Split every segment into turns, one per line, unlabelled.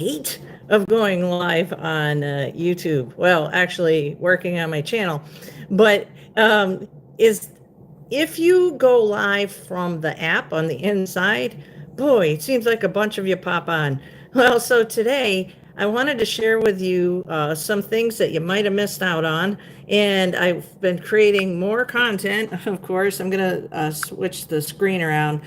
hate of going live on YouTube. Well, actually working on my channel, but is if you go live from the app on the inside, boy, it seems like a bunch of you pop on. Well, so today I wanted to share with you some things that you might have missed out on. And I've been creating more content. Of course, I'm going to switch the screen around.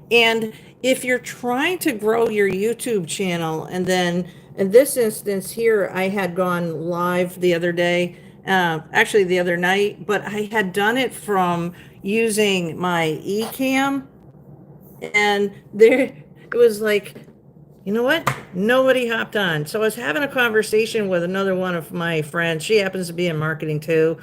And if you're trying to grow your YouTube channel, and then in this instance here, I had gone live the other day, actually the other night, but I had done it from using my eCam, and there it was like, you know what? Nobody hopped on. So I was having a conversation with another one of my friends. She happens to be in marketing too.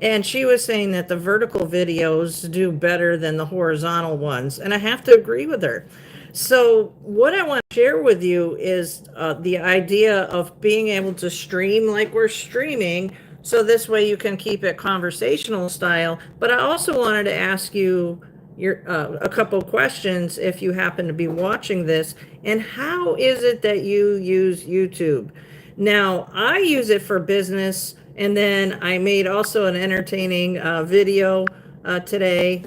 And she was saying that the vertical videos do better than the horizontal ones. And I have to agree with her. So what I want to share with you is the idea of being able to stream like we're streaming. So this way you can keep it conversational style. But I also wanted to ask you a couple questions if you happen to be watching this. And how is it that you use YouTube? Now, I use it for business, and then I made also an entertaining video today,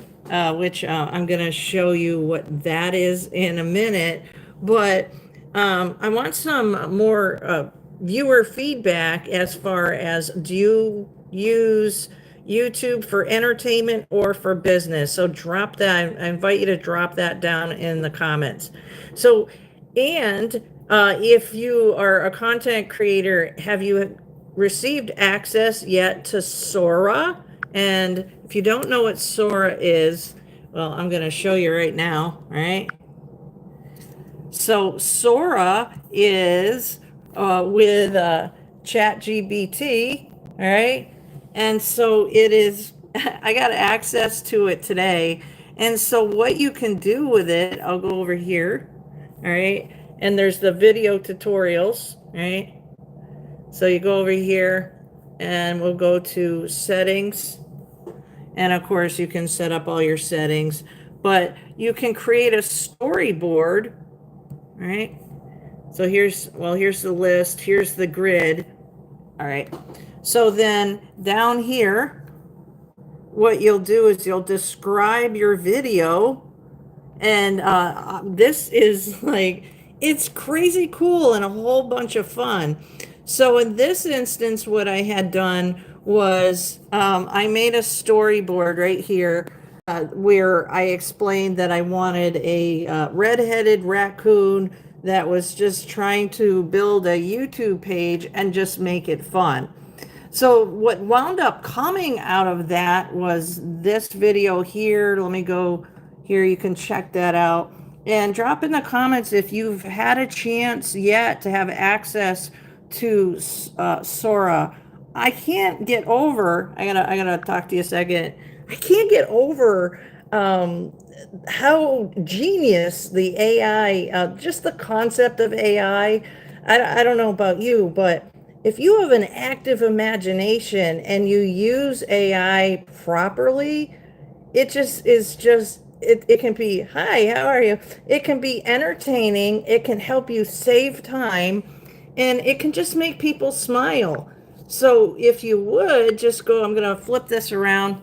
which I'm going to show you what that is in a minute. But I want some more viewer feedback as far as, do you use YouTube for entertainment or for business? So drop that. I invite you to drop that down in the comments. So, and if you are a content creator, have you received access yet to Sora? And if you don't know what Sora is, well, I'm going to show you right now, all right? So Sora is with ChatGPT, all right? And so it is, I got access to it today. And so what you can do with it, I'll go over here, all right? And there's the video tutorials, right? So you go over here and we'll go to settings. And of course you can set up all your settings, but you can create a storyboard, right? So here's the list, here's the grid. All right. So then down here, what you'll do is you'll describe your video. And this is like, it's crazy cool and a whole bunch of fun. So in this instance, what I had done was I made a storyboard right here where I explained that I wanted a red-headed raccoon that was just trying to build a YouTube page and just make it fun. So what wound up coming out of that was this video here. Let me go here. You can check that out and drop in the comments if you've had a chance yet to have access to Sora. I can't get over, I gotta talk to you a second. I can't get over how genius the AI, just the concept of AI. I don't know about you, but if you have an active imagination and you use AI properly, it just is just, it can be, hi, how are you? It can be entertaining, it can help you save time, and it can just make people smile. So if you would just go, I'm going to flip this around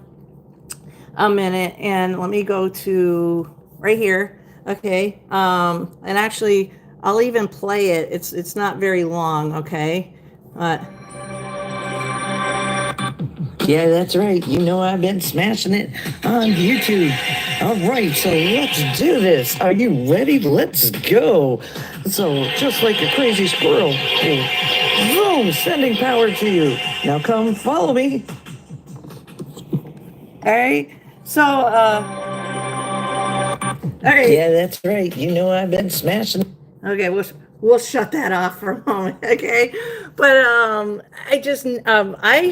a minute and let me go to right here. Okay. And actually I'll even play it. It's not very long. Okay.
Yeah, that's right. You know I've been smashing it on YouTube. All right, so let's do this. Are you ready? Let's go. So, just like a crazy squirrel, boom, sending power to you. Now come follow me.
All right. So, all right.
Yeah, that's right. You know I've been smashing.
Okay, we'll shut that off for a moment, okay? But I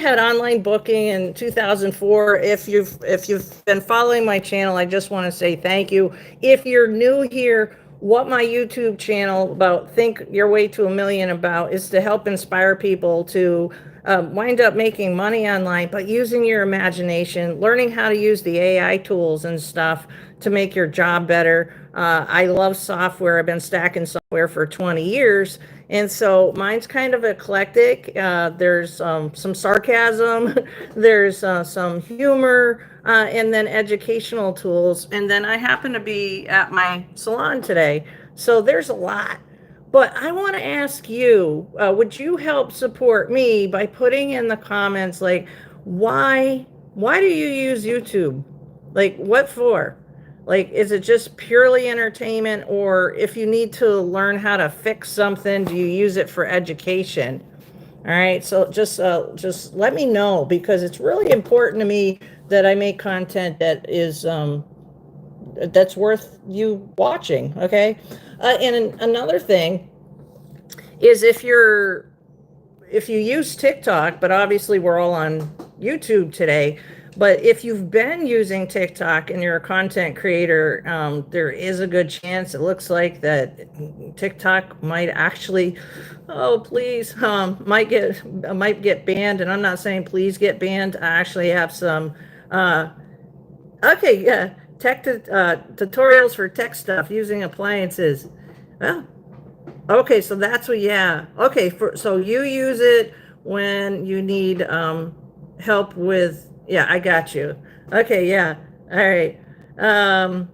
had online booking in 2004. If you've been following my channel, I just want to say thank you. If you're new here, what my YouTube channel about Think Your Way to a Million about is to help inspire people to wind up making money online, but using your imagination, learning how to use the AI tools and stuff to make your job better. I love software. I've been stacking software for 20 years. And so mine's kind of eclectic. There's some sarcasm, there's some humor, and then educational tools. And then I happen to be at my salon today. So there's a lot. But I want to ask you, would you help support me by putting in the comments, like, why do you use YouTube? Like, what for? Like, is it just purely entertainment, or if you need to learn how to fix something, do you use it for education? All right, so just let me know, because it's really important to me that I make content that is that's worth you watching. Okay, and another thing is, if you use TikTok, but obviously we're all on YouTube today. But if you've been using TikTok and you're a content creator, there is a good chance, it looks like, that TikTok might actually, oh please, might get banned. And I'm not saying please get banned. I actually have some, okay, yeah, tutorials for tech stuff using appliances. Well, okay, so that's what, yeah. Okay, so you use it when you need help with, yeah, I got you. Okay, yeah. All right. Um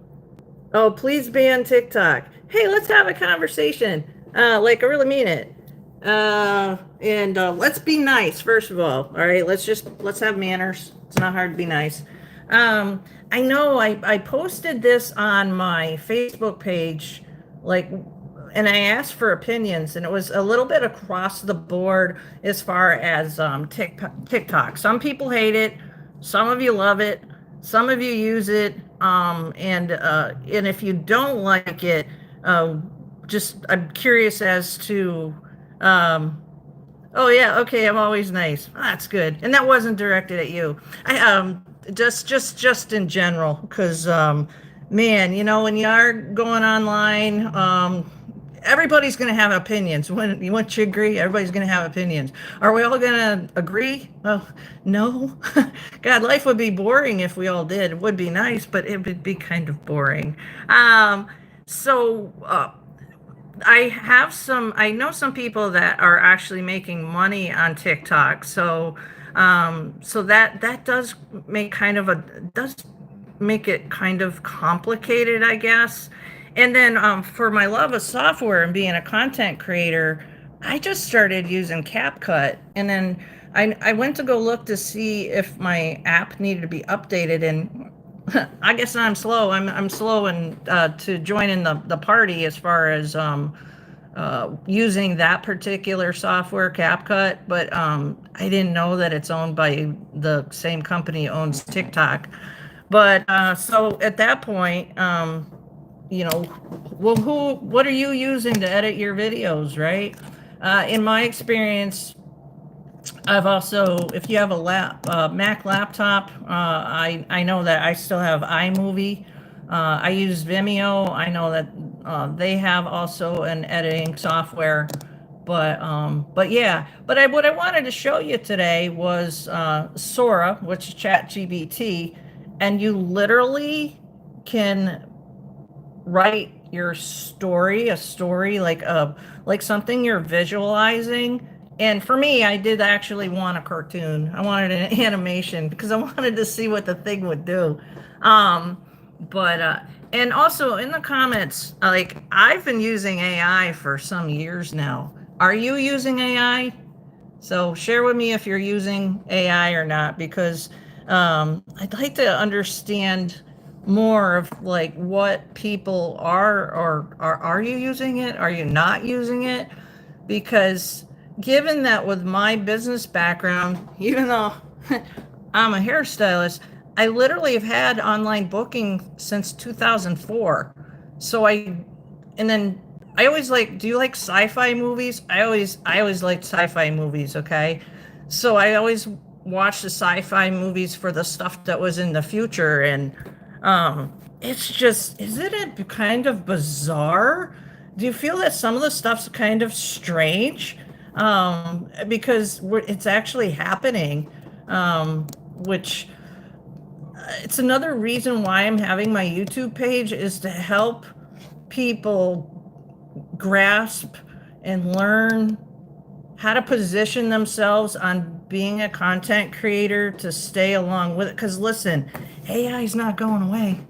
oh, please ban TikTok. Hey, let's have a conversation. Like, I really mean it. And let's be nice, first of all right? Let's have manners. It's not hard to be nice. I know I posted this on my Facebook page, like, and I asked for opinions, and it was a little bit across the board as far as TikTok. Some people hate it, some of you love it, some of you use it, and if you don't like it, just I'm curious as to, um, oh yeah, okay, I'm always nice. That's good. And that wasn't directed at you. I just in general, because man, when you are going online, everybody's going to have opinions. Once you agree, everybody's going to have opinions. Are we all going to agree? Well, no. God, life would be boring if we all did. It would be nice, but it would be kind of boring. So I know some people that are actually making money on TikTok. So that does make it kind of complicated, I guess. And then for my love of software and being a content creator, I just started using CapCut. And then I went to go look to see if my app needed to be updated, and I guess I'm slow. I'm slow and to join in the party as far as using that particular software, CapCut. But I didn't know that it's owned by the same company owns TikTok. But so at that point, well, what are you using to edit your videos, right? In my experience, I've also, if you have a Mac laptop, I know that I still have iMovie. I use Vimeo. I know that they have also an editing software. But yeah. What I wanted to show you today was Sora, which is ChatGPT, and you literally can write your a story, like something you're visualizing. And for me, I did actually want a cartoon. I wanted an animation because I wanted to see what the thing would do. But and also in the comments, like, I've been using AI for some years now. Are you using AI? So share with me if you're using AI or not, because I'd like to understand more of, like, what people are you using it? Are you not using it? Because given that with my business background, even though I'm a hairstylist, I literally have had online booking since 2004. So and then I always like, do you like sci-fi movies? I always liked sci-fi movies, okay? So I always watched the sci-fi movies for the stuff that was in the future. And it's just, isn't it kind of bizarre? Do you feel that some of the stuff's kind of strange? Because it's actually happening, which it's another reason why I'm having my YouTube page, is to help people grasp and learn how to position themselves on being a content creator to stay along with it. Because listen, AI is not going away.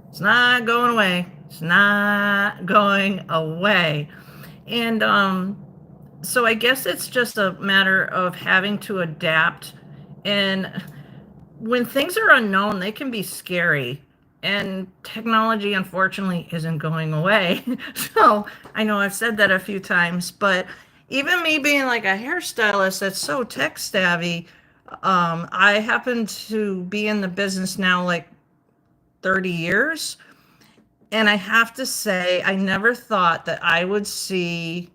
It's not going away. It's not going away. And so I guess it's just a matter of having to adapt. And when things are unknown, they can be scary. And technology, unfortunately, isn't going away. So I know I've said that a few times, but even me being like a hairstylist that's so tech savvy, I happen to be in the business now like 30 years. And I have to say, I never thought that I would see.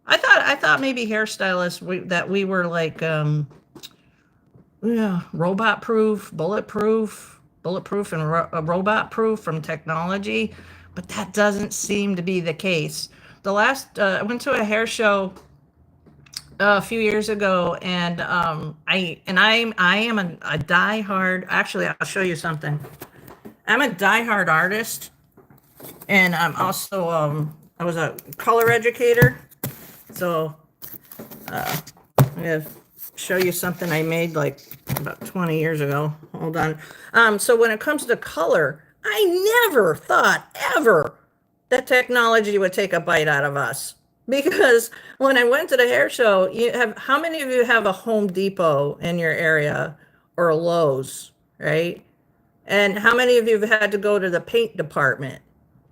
I thought maybe hairstylists that we were like yeah, robot proof, bulletproof, and robot proof from technology, but that doesn't seem to be the case. The last I went to a hair show a few years ago, and I am a diehard. Actually, I'll show you something. I'm a diehard artist, and I'm also I was a color educator. So I'm gonna show you something I made like about 20 years ago. Hold on. So when it comes to color, I never thought ever that technology would take a bite out of us. Because when I went to the hair show, you have how many of you have a Home Depot in your area or a Lowe's, right? And how many of you have had to go to the paint department?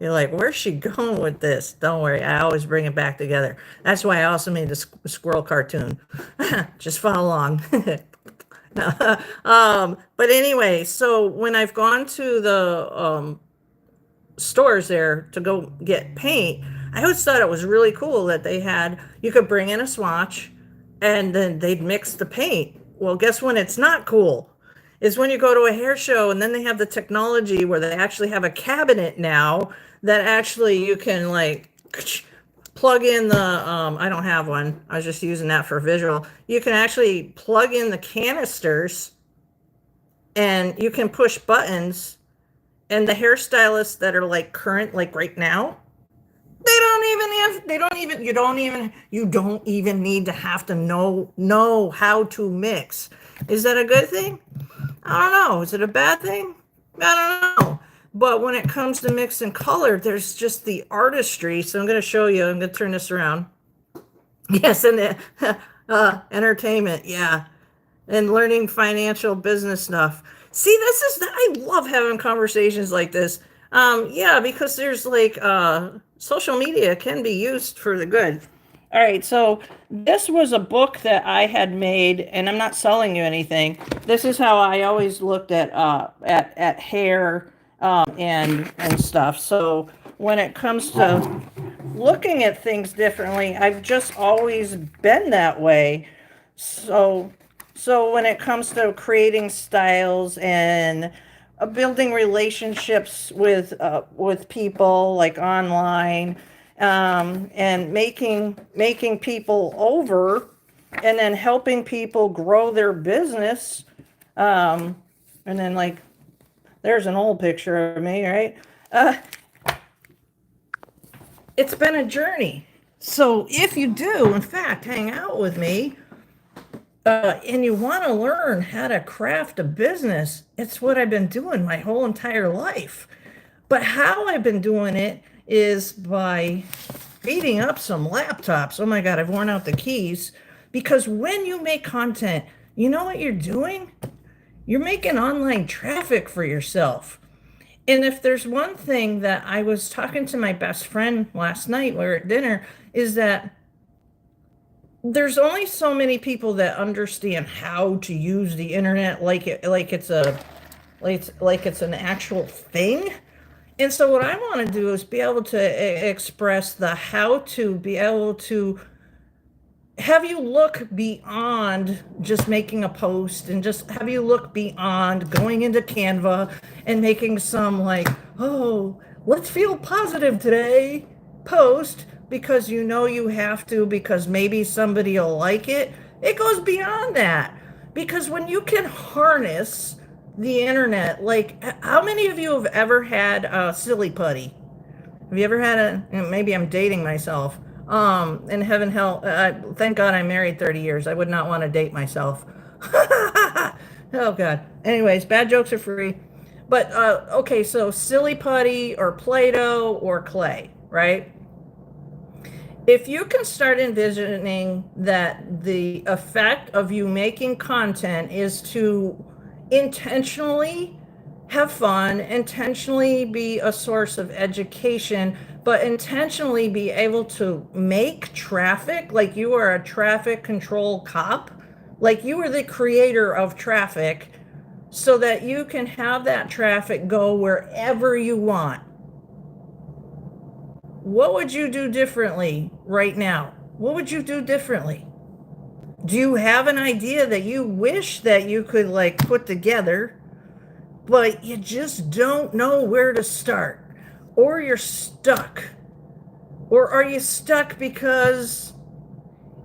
You're like, where's she going with this? Don't worry, I always bring it back together. That's why I also made the squirrel cartoon. Just follow along. But anyway, so when I've gone to the stores there to go get paint, I always thought it was really cool that they had, you could bring in a swatch and then they'd mix the paint. Well, guess when it's not cool? Is when you go to a hair show and then they have the technology where they actually have a cabinet now that actually you can like plug in the I don't have one. I was just using that for visual. You can actually plug in the canisters and you can push buttons, and the hairstylists that are like current, like right now, you don't even need to have to know how to mix. Is that a good thing? I don't know. Is it a bad thing? I don't know. But when it comes to mix and color, there's just the artistry. So I'm going to show you. I'm going to turn this around. Yes, and entertainment. Yeah. And learning financial business stuff. See, I love having conversations like this. Yeah, because there's like social media can be used for the good. All right, so this was a book that I had made, and I'm not selling you anything. This is how I always looked at hair and stuff. So when it comes to looking at things differently, I've just always been that way. So when it comes to creating styles and building relationships with people like online, and making people over, and then helping people grow their business, and then like there's an old picture of me, right? It's been a journey. So if you do, in fact, hang out with me, and you want to learn how to craft a business, it's what I've been doing my whole entire life. But how I've been doing it is by beating up some laptops. Oh my God, I've worn out the keys. Because when you make content, you know what you're doing? You're making online traffic for yourself. And if there's one thing that I was talking to my best friend last night, we were at dinner, is that there's only so many people that understand how to use the internet like it's an actual thing. And so what I want to do is be able to express the how to be able to have you look beyond just making a post, and just have you look beyond going into Canva and making some like, oh, let's feel positive today post because you know you have to, because maybe somebody will like it. It goes beyond that, because when you can harness the internet, like how many of you have ever had a silly putty? Have you ever had maybe I'm dating myself, In heaven, hell, thank God I'm married 30 years. I would not want to date myself. Oh God. Anyways, bad jokes are free. But okay, so silly putty or Play-Doh or clay, right? If you can start envisioning that the effect of you making content is to intentionally have fun, intentionally be a source of education, but intentionally be able to make traffic, like you are a traffic control cop, like you are the creator of traffic, so that you can have that traffic go wherever you want. What would you do differently right now? What would you do differently? Do you have an idea that you wish that you could like put together, but you just don't know where to start? Or you're stuck? Or are you stuck because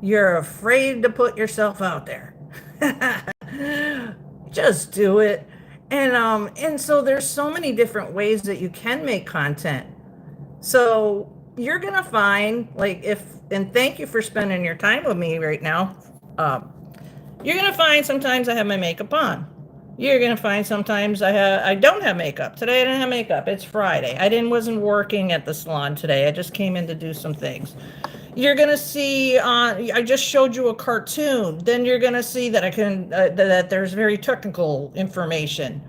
you're afraid to put yourself out there? Just do it. And so there's so many different ways that you can make content. So you're gonna find like and thank you for spending your time with me right now. You're gonna find sometimes I have my makeup on. You're gonna find sometimes I don't have makeup. Today I didn't have makeup. It's Friday. wasn't working at the salon today. I just came in to do some things. You're gonna see I just showed you a cartoon. Then you're gonna see that that there's very technical information.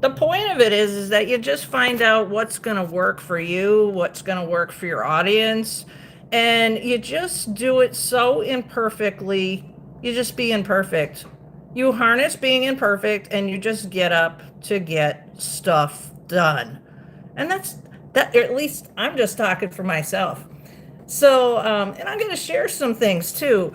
The point of it is that you just find out what's going to work for you, what's going to work for your audience, and you just do it so imperfectly. You just be imperfect. You harness being imperfect and you just get up to get stuff done. And that, at least I'm just talking for myself. So, and I'm going to share some things too.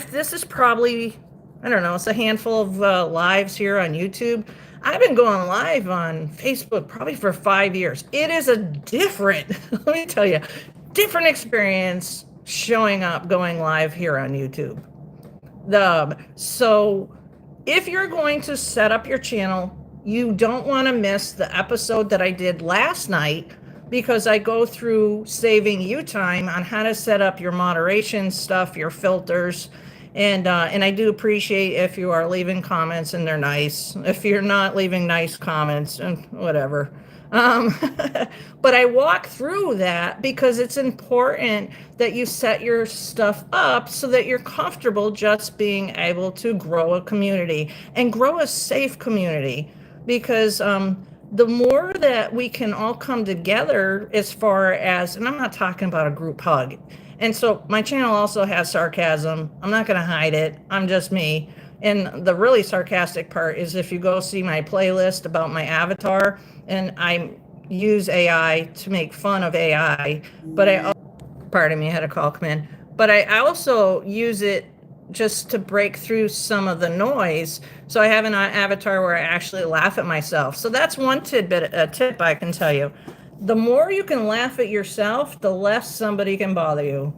This is probably, I don't know, it's a handful of lives here on YouTube. I've been going live on Facebook probably for 5 years. It is a different, let me tell you, different experience showing up, going live here on YouTube. So if you're going to set up your channel, you don't want to miss the episode that I did last night, because I go through saving you time on how to set up your moderation stuff, your filters. And I do appreciate if you are leaving comments and they're nice. If you're not leaving nice comments, and whatever. But I walk through that because it's important that you set your stuff up so that you're comfortable just being able to grow a community and grow a safe community. Because the more that we can all come together, as far as, and I'm not talking about a group hug. And so my channel also has sarcasm. I'm not going to hide it. I'm just me. And the really sarcastic part is if you go see my playlist about my avatar, and I use AI to make fun of AI, but pardon me, I had a call come in. But I also use it just to break through some of the noise. So I have an avatar where I actually laugh at myself. So that's one tip I can tell you. The more you can laugh at yourself, the less somebody can bother you.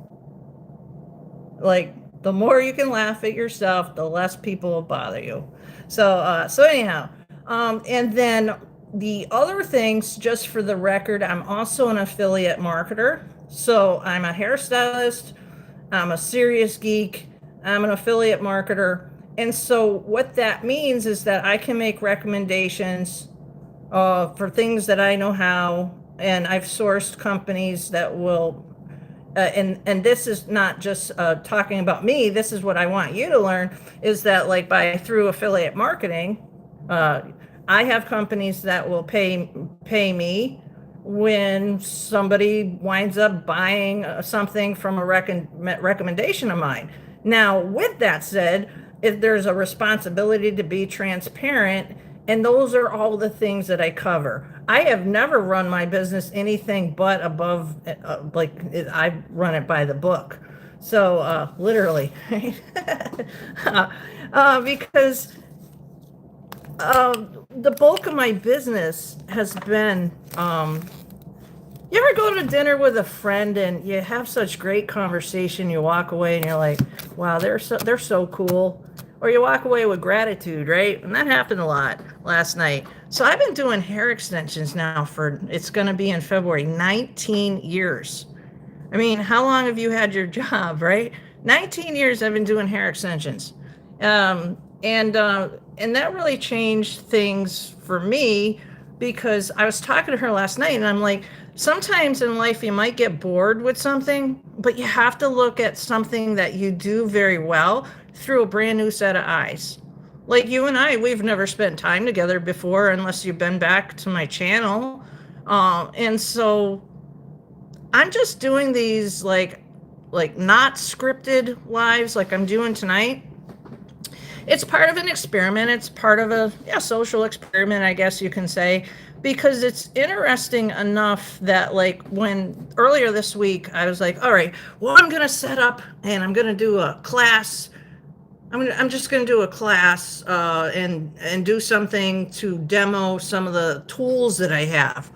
Like, the more you can laugh at yourself, the less people will bother you. So anyhow, and then the other things, just for the record, I'm also an affiliate marketer. So I'm a hairstylist, I'm a serious geek, I'm an affiliate marketer. And so what that means is that I can make recommendations for things that I know how, and I've sourced companies that will, and this is not just talking about me, this is what I want you to learn, is that like through affiliate marketing, I have companies that will pay me when somebody winds up buying something from a recommendation of mine. Now, with that said, if there's a responsibility to be transparent, and those are all the things that I cover. I have never run my business anything but above, I run it by the book. So literally, because the bulk of my business has been, you ever go to dinner with a friend and you have such great conversation, you walk away and you're like, wow, they're so cool. Or you walk away with gratitude, right? And that happened a lot last night. So I've been doing hair extensions now it's going to be in February, 19 years. I mean, how long have you had your job, right? 19 years I've been doing hair extensions. And that really changed things for me because I was talking to her last night and I'm like, sometimes in life you might get bored with something, but you have to look at something that you do very well through a brand new set of eyes. Like you and I, we've never spent time together before unless you've been back to my channel. And so I'm just doing these like not scripted lives like I'm doing tonight. It's part of an experiment. It's part of a social experiment, I guess you can say, because it's interesting enough that like when earlier this week I was like, all right, well I'm gonna set up and I'm gonna do a class. I'm just gonna do a class and do something to demo some of the tools that I have.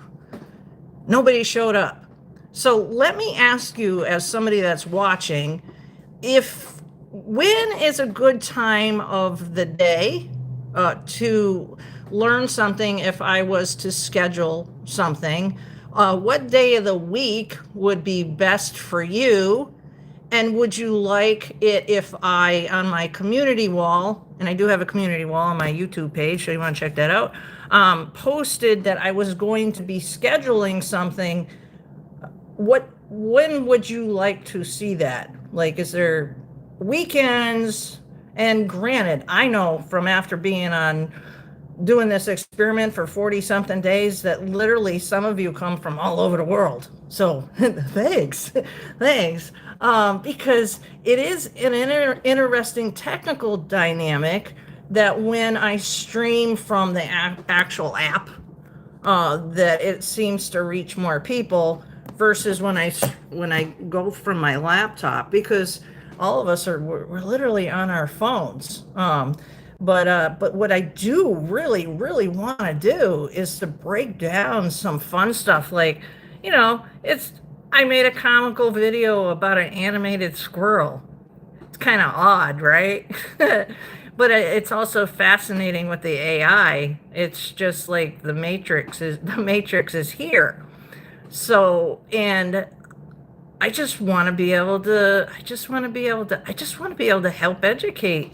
Nobody showed up. So let me ask you, as somebody that's watching, if when is a good time of the day to learn something if I was to schedule something? What day of the week would be best for you? And would you like it if I, on my community wall, and I do have a community wall on my YouTube page, so you want to check that out, posted that I was going to be scheduling something? When would you like to see that? Like, is there weekends? And granted, I know from after being on doing this experiment for 40 something days that literally some of you come from all over the world. So thanks, thanks. Because it is an interesting technical dynamic that when I stream from the actual app, that it seems to reach more people versus when I go from my laptop, because all of us we're literally on our phones. But what I do really want to do is to break down some fun stuff. Like, it's I made a comical video about an animated squirrel. It's kind of odd, right? But it's also fascinating with the AI. It's just like the Matrix is here. So, and I just want to be able to, I just want to be able to help educate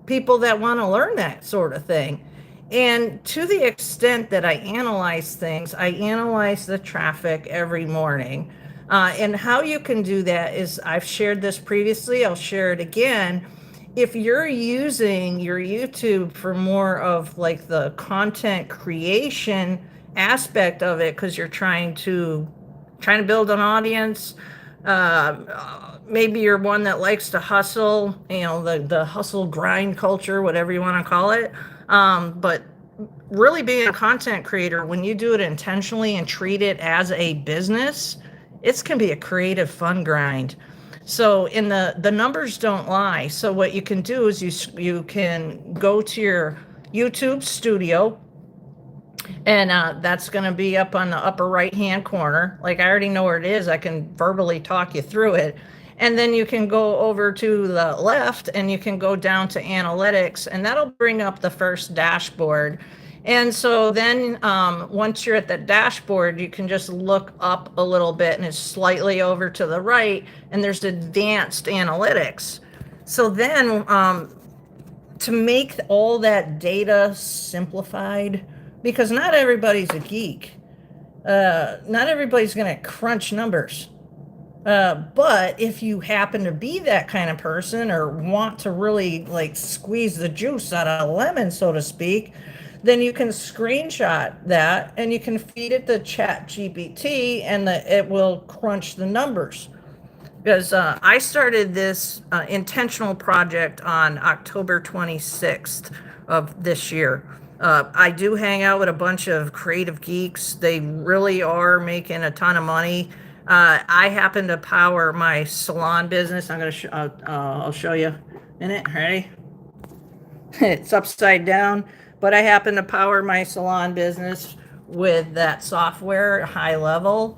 people that want to learn that sort of thing. And to the extent that I analyze things, I analyze the traffic every morning. And how you can do that is, I've shared this previously, I'll share it again. If you're using your YouTube for more of like the content creation aspect of it, because you're trying to build an audience, maybe you're one that likes to hustle, the hustle grind culture, whatever you want to call it. But really being a content creator, when you do it intentionally and treat it as a business, it's can be a creative fun grind. So in the numbers don't lie. So what you can do is you can go to your YouTube studio, and that's going to be up on the upper right hand corner. Like, I already know where it is. I can verbally talk you through it. And then you can go over to the left and you can go down to analytics, and that'll bring up the first dashboard. And so then once you're at the dashboard, you can just look up a little bit and it's slightly over to the right, and there's advanced analytics. So then to make all that data simplified, because not everybody's a geek. Not everybody's going to crunch numbers. But if you happen to be that kind of person or want to really like squeeze the juice out of a lemon, so to speak, then you can screenshot that and you can feed it to Chat GPT, and it will crunch the numbers. Because I started this intentional project on October 26th of this year. I do hang out with a bunch of creative geeks. They really are making a ton of money. I happen to power my salon business. I'll show you in it. Ready? It's upside down, but I happen to power my salon business with that software, HighLevel.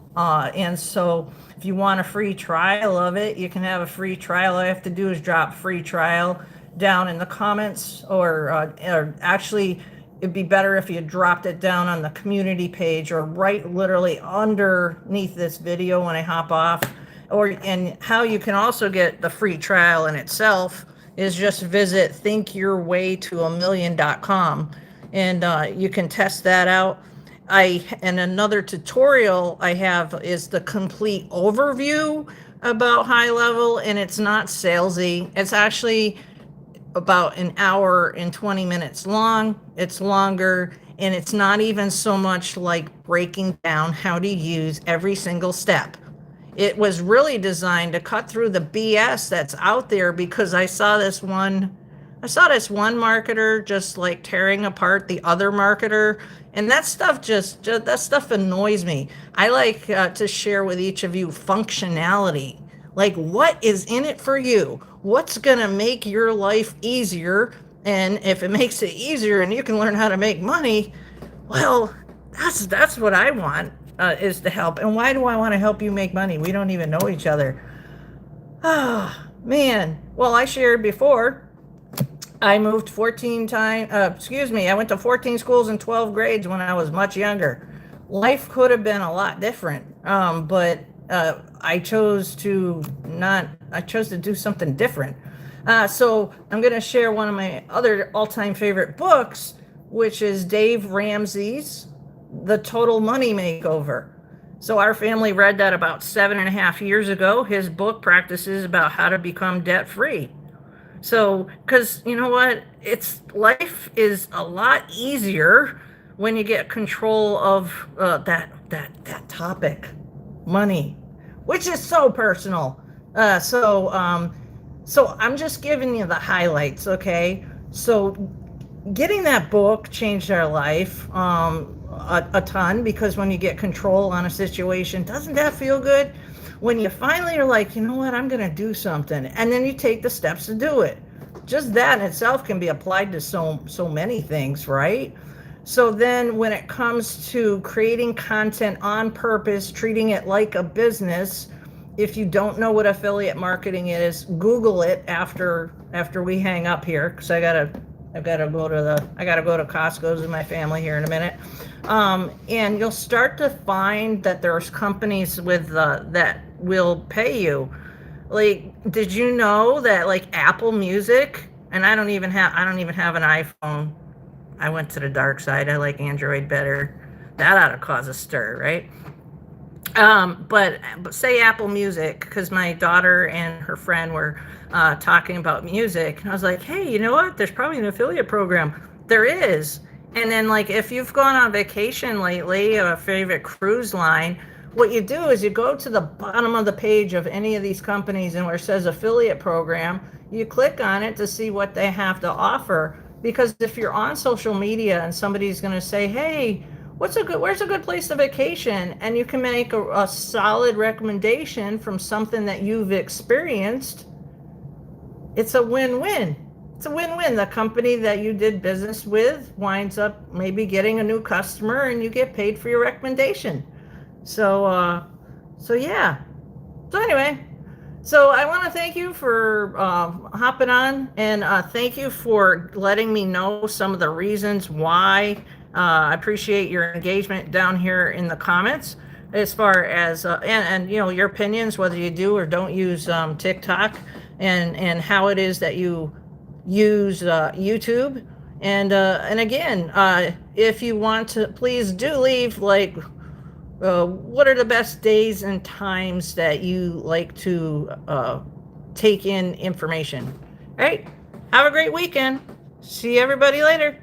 And so if you want a free trial of it, you can have a free trial. All I have to do is drop free trial down in the comments, or actually, it'd be better if you dropped it down on the community page or right literally underneath this video when I hop off. and how you can also get the free trial in itself is just visit thinkyourwaytoamillion.com, and you can test that out. And another tutorial I have is the complete overview about HighLevel, and it's not salesy. It's actually about an hour and 20 minutes long. It's longer, and it's not even so much like breaking down how to use every single step. It was really designed to cut through the BS that's out there, because I saw this one marketer just like tearing apart the other marketer, and that stuff just that stuff annoys me. I like to share with each of you functionality, like what is in it for you, what's gonna make your life easier, and if it makes it easier and you can learn how to make money, well, that's what I want, is to help. And why do I want to help you make money? We don't even know each other. Ah, man. Well, I shared before, I moved 14 times, I went to 14 schools and 12 grades when I was much younger. Life could have been a lot different, but I chose to do something different. So I'm going to share one of my other all-time favorite books, which is Dave Ramsey's The Total Money Makeover. So our family read that about 7.5 years ago. His book practices about how to become debt-free. So, because you know what, life is a lot easier when you get control of that topic, money, which is so personal. So I'm just giving you the highlights, okay? So getting that book changed our life a ton, because when you get control on a situation, doesn't that feel good? When you finally are like, you know what, I'm going to do something, and then you take the steps to do it. Just that in itself can be applied to so many things, right? So then when it comes to creating content on purpose, treating it like a business, if you don't know what affiliate marketing is, Google it after we hang up here, because I gotta go to Costco's with my family here in a minute. And you'll start to find that there's companies with that will pay you. Like, did you know that like Apple Music, and I don't even have an iPhone. I went to the dark side. I like Android better. That ought to cause a stir, right? But say Apple Music, because my daughter and her friend were talking about music, and I was like, hey, you know what? There's probably an affiliate program. There is. And then, like, if you've gone on vacation lately, a favorite cruise line, what you do is you go to the bottom of the page of any of these companies, and where it says affiliate program, you click on it to see what they have to offer. Because if you're on social media and somebody's going to say, hey, where's a good place to vacation, and you can make a solid recommendation from something that you've experienced, it's a win-win. It's a win-win. The company that you did business with winds up maybe getting a new customer, and you get paid for your recommendation. So yeah. So anyway, so I want to thank you for hopping on, and thank you for letting me know some of the reasons why. I appreciate your engagement down here in the comments, as far as and you know, your opinions, whether you do or don't use TikTok, and how it is that you use YouTube. And again, if you want to, please do leave like what are the best days and times that you like to take in information. All right, have a great weekend. See everybody later.